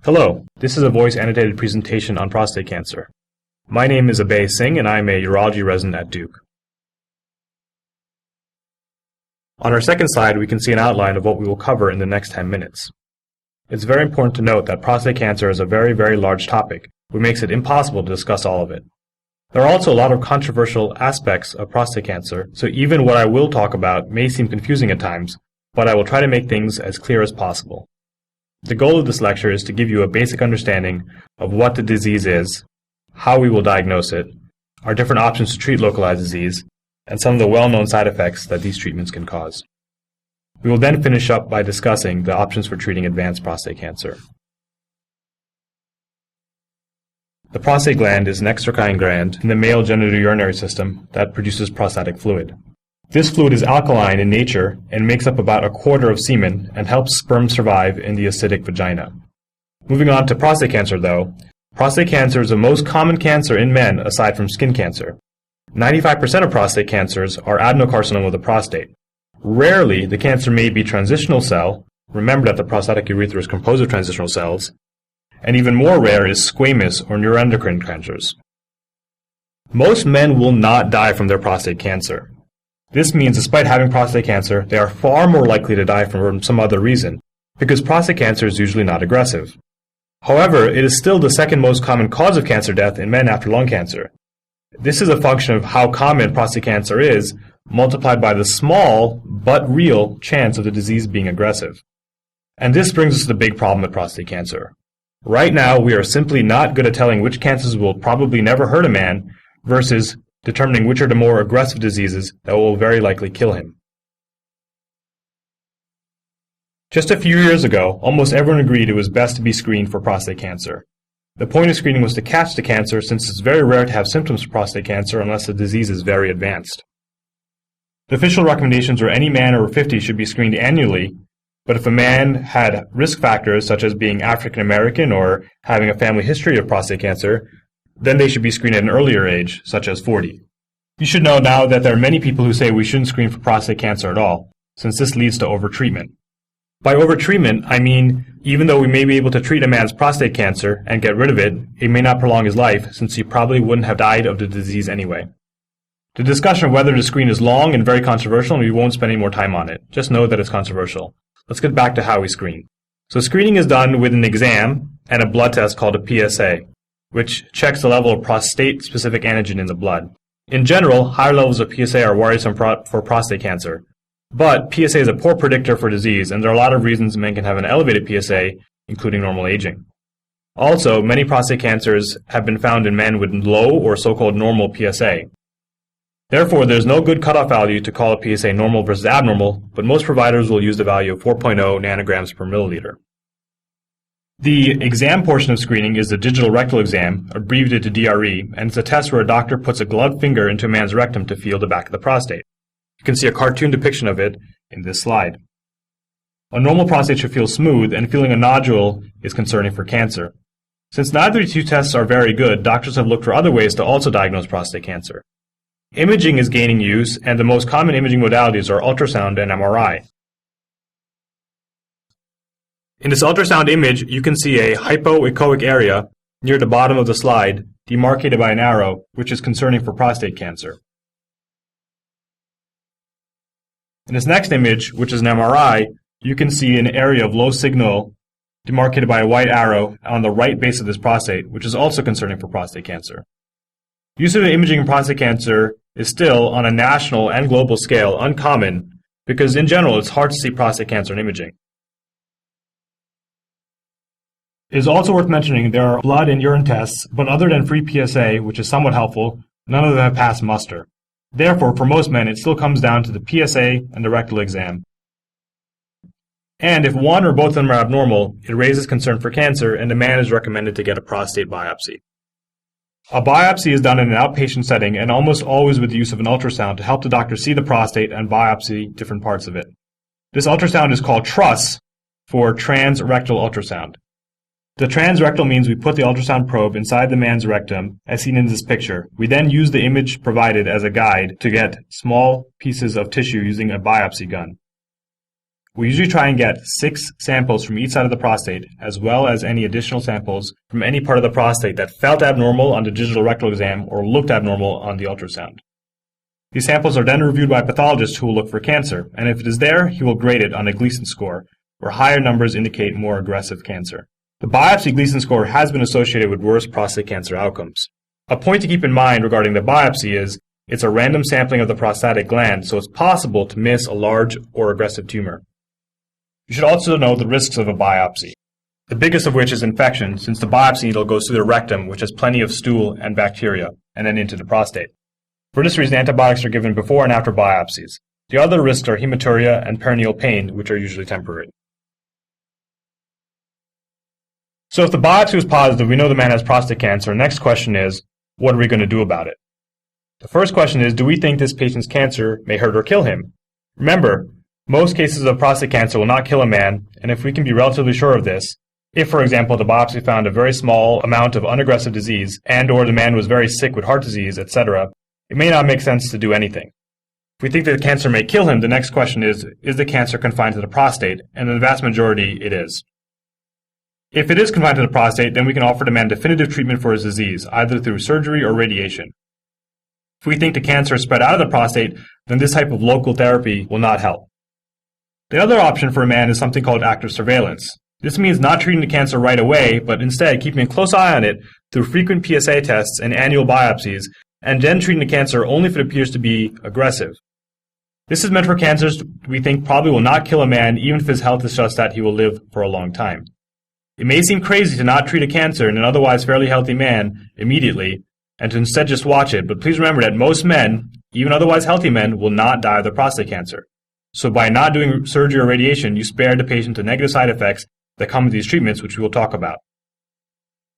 Hello, this is a voice-annotated presentation on prostate cancer. My name is Abhay Singh and I am a urology resident at Duke. On our second slide, we can see an outline of what we will cover in the next 10 minutes. It's very important to note that prostate cancer is a very, very large topic, which makes it impossible to discuss all of it. There are also a lot of controversial aspects of prostate cancer, so even what I will talk about may seem confusing at times, but I will try to make things as clear as possible. The goal of this lecture is to give you a basic understanding of what the disease is, how we will diagnose it, our different options to treat localized disease, and some of the well-known side effects that these treatments can cause. We will then finish up by discussing the options for treating advanced prostate cancer. The prostate gland is an exocrine gland in the male genitourinary system that produces prostatic fluid. This fluid is alkaline in nature and makes up about a quarter of semen and helps sperm survive in the acidic vagina. Moving on to prostate cancer though, prostate cancer is the most common cancer in men aside from skin cancer. 95% of prostate cancers are adenocarcinoma of the prostate. Rarely, the cancer may be transitional cell. Remember that the prostatic urethra is composed of transitional cells. And even more rare is squamous or neuroendocrine cancers. Most men will not die from their prostate cancer. This means despite having prostate cancer, they are far more likely to die from some other reason, because prostate cancer is usually not aggressive. However, it is still the second most common cause of cancer death in men after lung cancer. This is a function of how common prostate cancer is, multiplied by the small, but real, chance of the disease being aggressive. And this brings us to the big problem with prostate cancer. Right now, we are simply not good at telling which cancers will probably never hurt a man versus determining which are the more aggressive diseases that will very likely kill him. Just a few years ago, almost everyone agreed it was best to be screened for prostate cancer. The point of screening was to catch the cancer since it's very rare to have symptoms of prostate cancer unless the disease is very advanced. The official recommendations are any man over 50 should be screened annually, but if a man had risk factors such as being African American or having a family history of prostate cancer, then they should be screened at an earlier age, such as 40. You should know now that there are many people who say we shouldn't screen for prostate cancer at all, since this leads to overtreatment. By overtreatment, I mean even though we may be able to treat a man's prostate cancer and get rid of it, it may not prolong his life since he probably wouldn't have died of the disease anyway. The discussion of whether to screen is long and very controversial, and we won't spend any more time on it. Just know that it's controversial. Let's get back to how we screen. So screening is done with an exam and a blood test called a PSA, which checks the level of prostate-specific antigen in the blood. In general, higher levels of PSA are worrisome for prostate cancer. But PSA is a poor predictor for disease, and there are a lot of reasons men can have an elevated PSA, including normal aging. Also, many prostate cancers have been found in men with low or so-called normal PSA. Therefore, there is no good cutoff value to call a PSA normal versus abnormal, but most providers will use the value of 4.0 nanograms per milliliter. The exam portion of screening is the digital rectal exam, abbreviated to DRE, and it's a test where a doctor puts a gloved finger into a man's rectum to feel the back of the prostate. You can see a cartoon depiction of it in this slide. A normal prostate should feel smooth, and feeling a nodule is concerning for cancer. Since neither of these two tests are very good, doctors have looked for other ways to also diagnose prostate cancer. Imaging is gaining use, and the most common imaging modalities are ultrasound and MRI. In this ultrasound image, you can see a hypoechoic area near the bottom of the slide, demarcated by an arrow, which is concerning for prostate cancer. In this next image, which is an MRI, you can see an area of low signal demarcated by a white arrow on the right base of this prostate, which is also concerning for prostate cancer. Use of imaging in prostate cancer is still, on a national and global scale, uncommon because in general it's hard to see prostate cancer in imaging. It is also worth mentioning there are blood and urine tests, but other than free PSA, which is somewhat helpful, none of them have passed muster. Therefore, for most men, it still comes down to the PSA and the rectal exam. And if one or both of them are abnormal, it raises concern for cancer, and the man is recommended to get a prostate biopsy. A biopsy is done in an outpatient setting and almost always with the use of an ultrasound to help the doctor see the prostate and biopsy different parts of it. This ultrasound is called TRUS, for transrectal ultrasound. The transrectal means we put the ultrasound probe inside the man's rectum, as seen in this picture. We then use the image provided as a guide to get small pieces of tissue using a biopsy gun. We usually try and get 6 samples from each side of the prostate, as well as any additional samples from any part of the prostate that felt abnormal on the digital rectal exam or looked abnormal on the ultrasound. These samples are then reviewed by a pathologist who will look for cancer, and if it is there, he will grade it on a Gleason score, where higher numbers indicate more aggressive cancer. The biopsy Gleason score has been associated with worse prostate cancer outcomes. A point to keep in mind regarding the biopsy is it's a random sampling of the prostatic gland, so it's possible to miss a large or aggressive tumor. You should also know the risks of a biopsy, the biggest of which is infection, since the biopsy needle goes through the rectum, which has plenty of stool and bacteria, and then into the prostate. For this reason, antibiotics are given before and after biopsies. The other risks are hematuria and perineal pain, which are usually temporary. So if the biopsy was positive, we know the man has prostate cancer. Next question is, what are we going to do about it? The first question is, do we think this patient's cancer may hurt or kill him? Remember, most cases of prostate cancer will not kill a man, and if we can be relatively sure of this, if, for example, the biopsy found a very small amount of unaggressive disease and/or the man was very sick with heart disease, etc., it may not make sense to do anything. If we think that the cancer may kill him, the next question is the cancer confined to the prostate? And in the vast majority, it is. If it is confined to the prostate, then we can offer the man definitive treatment for his disease, either through surgery or radiation. If we think the cancer is spread out of the prostate, then this type of local therapy will not help. The other option for a man is something called active surveillance. This means not treating the cancer right away, but instead keeping a close eye on it through frequent PSA tests and annual biopsies, and then treating the cancer only if it appears to be aggressive. This is meant for cancers we think probably will not kill a man even if his health is such that he will live for a long time. It may seem crazy to not treat a cancer in an otherwise fairly healthy man immediately, and to instead just watch it, but please remember that most men, even otherwise healthy men, will not die of their prostate cancer. So by not doing surgery or radiation, you spare the patient the negative side effects that come with these treatments, which we will talk about.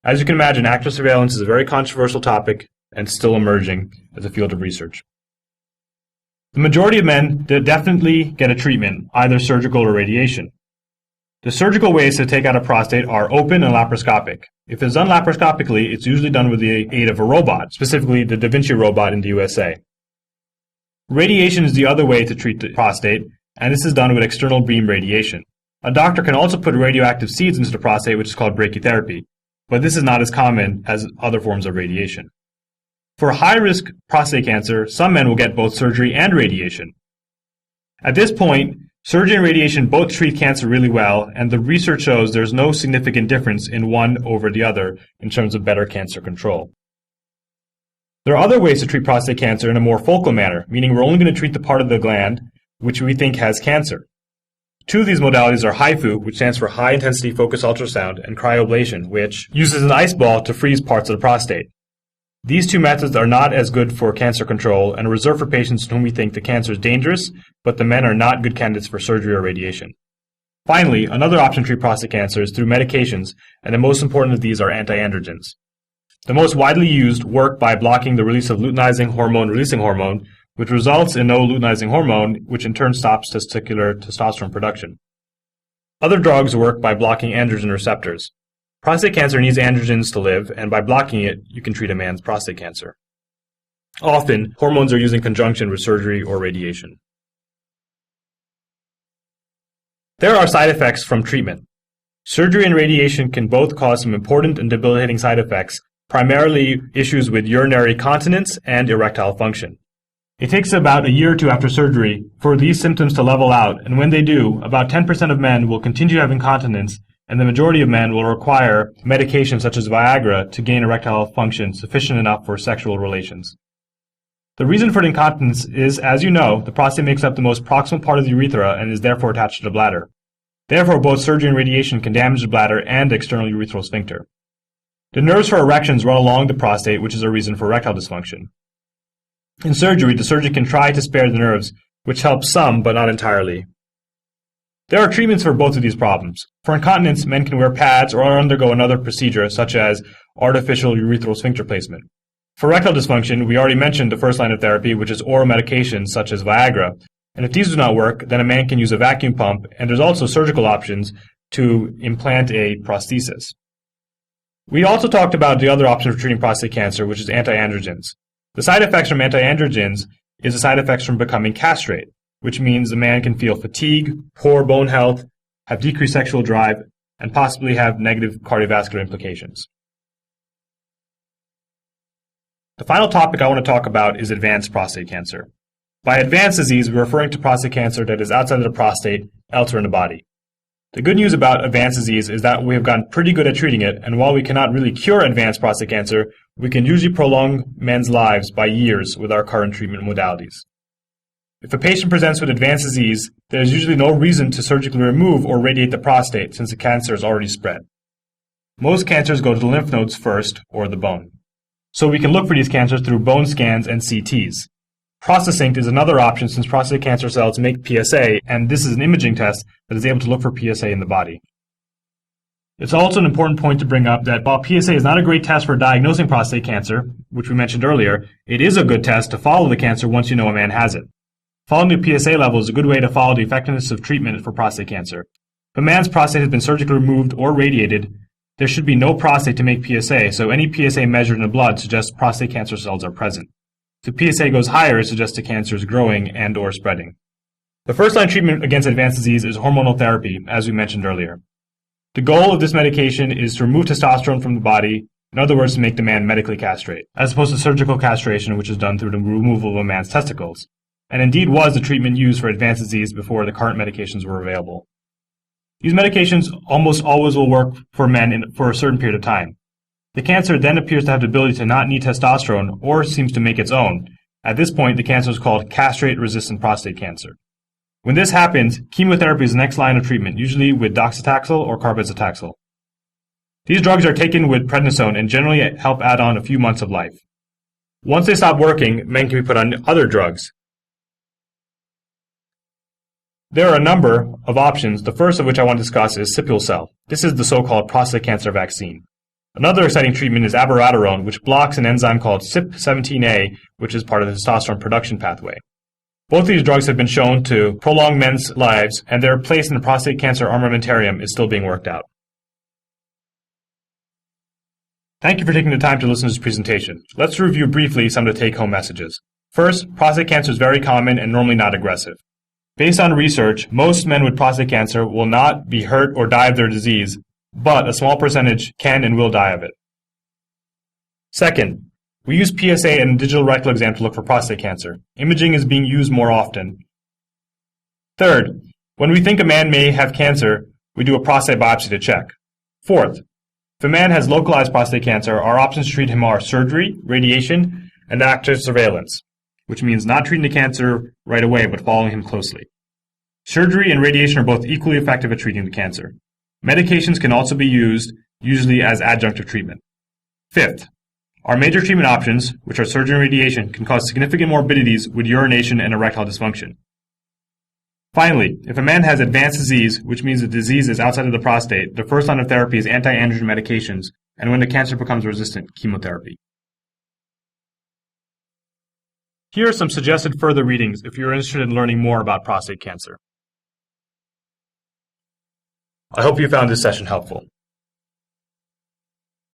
As you can imagine, active surveillance is a very controversial topic and still emerging as a field of research. The majority of men definitely get a treatment, either surgical or radiation. The surgical ways to take out a prostate are open and laparoscopic. If it's done laparoscopically, it's usually done with the aid of a robot, specifically the Da Vinci robot in the USA. Radiation is the other way to treat the prostate, and this is done with external beam radiation. A doctor can also put radioactive seeds into the prostate, which is called brachytherapy, but this is not as common as other forms of radiation. For high-risk prostate cancer, some men will get both surgery and radiation. At this point, surgery and radiation both treat cancer really well, and the research shows there's no significant difference in one over the other in terms of better cancer control. There are other ways to treat prostate cancer in a more focal manner, meaning we're only going to treat the part of the gland which we think has cancer. Two of these modalities are HIFU, which stands for high-intensity focused ultrasound, and cryoablation, which uses an ice ball to freeze parts of the prostate. These two methods are not as good for cancer control and are reserved for patients in whom we think the cancer is dangerous, but the men are not good candidates for surgery or radiation. Finally, another option to treat prostate cancer is through medications, and the most important of these are antiandrogens. The most widely used work by blocking the release of luteinizing hormone-releasing hormone, which results in no luteinizing hormone, which in turn stops testicular testosterone production. Other drugs work by blocking androgen receptors. Prostate cancer needs androgens to live, and by blocking it, you can treat a man's prostate cancer. Often, hormones are used in conjunction with surgery or radiation. There are side effects from treatment. Surgery and radiation can both cause some important and debilitating side effects, primarily issues with urinary continence and erectile function. It takes about a year or two after surgery for these symptoms to level out, and when they do, about 10% of men will continue to have incontinence, and the majority of men will require medication such as Viagra to gain erectile function sufficient enough for sexual relations. The reason for the incontinence is, as you know, the prostate makes up the most proximal part of the urethra and is therefore attached to the bladder. Therefore, both surgery and radiation can damage the bladder and the external urethral sphincter. The nerves for erections run along the prostate, which is a reason for erectile dysfunction. In surgery, the surgeon can try to spare the nerves, which helps some, but not entirely. There are treatments for both of these problems. For incontinence, men can wear pads or undergo another procedure, such as artificial urethral sphincter placement. For erectile dysfunction, we already mentioned the first line of therapy, which is oral medications such as Viagra. And if these do not work, then a man can use a vacuum pump, and there's also surgical options to implant a prosthesis. We also talked about the other option for treating prostate cancer, which is antiandrogens. The side effects from antiandrogens is the side effects from becoming castrate. which means the man can feel fatigue, poor bone health, have decreased sexual drive, and possibly have negative cardiovascular implications. The final topic I want to talk about is advanced prostate cancer. By advanced disease, we're referring to prostate cancer that is outside of the prostate, elsewhere in the body. The good news about advanced disease is that we have gotten pretty good at treating it, and while we cannot really cure advanced prostate cancer, we can usually prolong men's lives by years with our current treatment modalities. If a patient presents with advanced disease, there is usually no reason to surgically remove or radiate the prostate since the cancer is already spread. Most cancers go to the lymph nodes first, or the bone. So we can look for these cancers through bone scans and CTs. Prostate is another option since prostate cancer cells make PSA, and this is an imaging test that is able to look for PSA in the body. It's also an important point to bring up that while PSA is not a great test for diagnosing prostate cancer, which we mentioned earlier, it is a good test to follow the cancer once you know a man has it. Following the PSA level is a good way to follow the effectiveness of treatment for prostate cancer. If a man's prostate has been surgically removed or radiated, there should be no prostate to make PSA, so any PSA measured in the blood suggests prostate cancer cells are present. If the PSA goes higher, it suggests the cancer is growing and or spreading. The first-line treatment against advanced disease is hormonal therapy, as we mentioned earlier. The goal of this medication is to remove testosterone from the body, in other words, to make the man medically castrate, as opposed to surgical castration, which is done through the removal of a man's testicles, and indeed was the treatment used for advanced disease before the current medications were available. These medications almost always will work for men for a certain period of time. The cancer then appears to have the ability to not need testosterone or seems to make its own. At this point, the cancer is called castrate-resistant prostate cancer. When this happens, chemotherapy is the next line of treatment, usually with docetaxel or carboxytaxel. These drugs are taken with prednisone and generally help add on a few months of life. Once they stop working, men can be put on other drugs. There are a number of options, the first of which I want to discuss is Sipulcel. This is the so-called prostate cancer vaccine. Another exciting treatment is abiraterone, which blocks an enzyme called CYP17A, which is part of the testosterone production pathway. Both of these drugs have been shown to prolong men's lives, and their place in the prostate cancer armamentarium is still being worked out. Thank you for taking the time to listen to this presentation. Let's review briefly some of the take-home messages. First, prostate cancer is very common and normally not aggressive. Based on research, most men with prostate cancer will not be hurt or die of their disease, but a small percentage can and will die of it. Second, we use PSA and a digital rectal exam to look for prostate cancer. Imaging is being used more often. Third, when we think a man may have cancer, we do a prostate biopsy to check. Fourth, if a man has localized prostate cancer, our options to treat him are surgery, radiation, and active surveillance, which means not treating the cancer right away but following him closely. Surgery and radiation are both equally effective at treating the cancer. Medications can also be used, usually as adjunctive treatment. Fifth, our major treatment options, which are surgery and radiation, can cause significant morbidities with urination and erectile dysfunction. Finally, if a man has advanced disease, which means the disease is outside of the prostate, the first line of therapy is anti-androgen medications, and when the cancer becomes resistant, chemotherapy. Here are some suggested further readings if you're interested in learning more about prostate cancer. I hope you found this session helpful.